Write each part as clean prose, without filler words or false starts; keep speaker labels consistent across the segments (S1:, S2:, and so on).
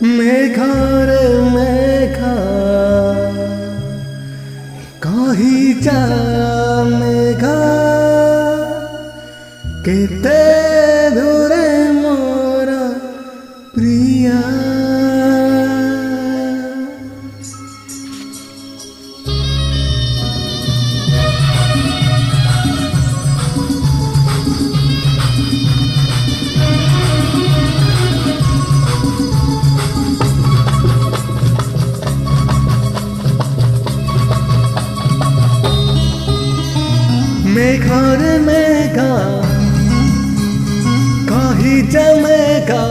S1: मेघारे मेघा कही जा मेघा केते दूरे मोर प्रिया मेघारे मेघा कही जा मेघा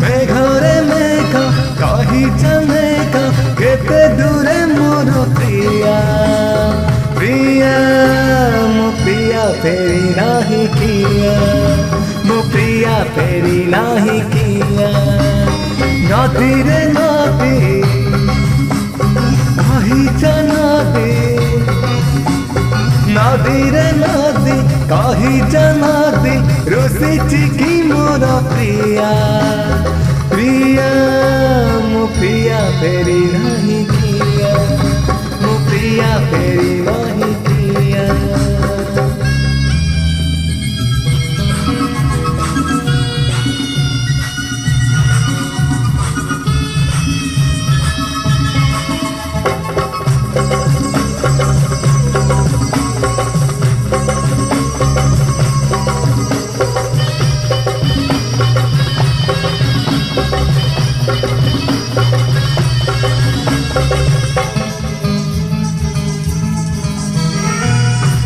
S1: मेघारे मेघा कही जा मेघा केते दूरे मोर प्रिया प्रिया मो प्रिया फेरी नाही किया मो प्रिया फेरी नाही किया नदी रे नदी कही जा नदी नदी रे नदी कही जा नदी रुसी की मोर प्रिया प्रिया मो प्रिया फेरी नहीं किया मो प्रिया फेरी नहीं किया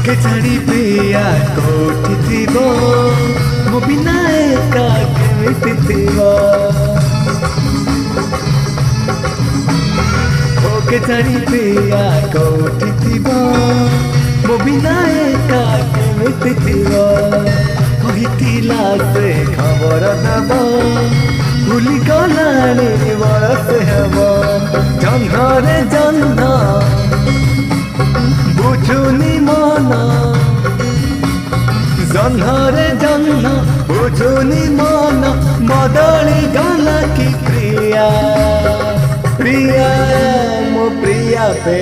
S1: के छाड़ी प्रिया कोठी थीबो मो बिना एका केमिति थीबो ओ के छाड़ी प्रिया कोठी थीबो मो बिना एका केमिति थीबो कहितिला से खबर दबो भूली गलानी बरस हेबो जन्ह रे जन्ह बुझुनी मना जन्हरे जन्ह बुझुनी मना बदली गला की प्रिया प्रिया मो प्रिया पे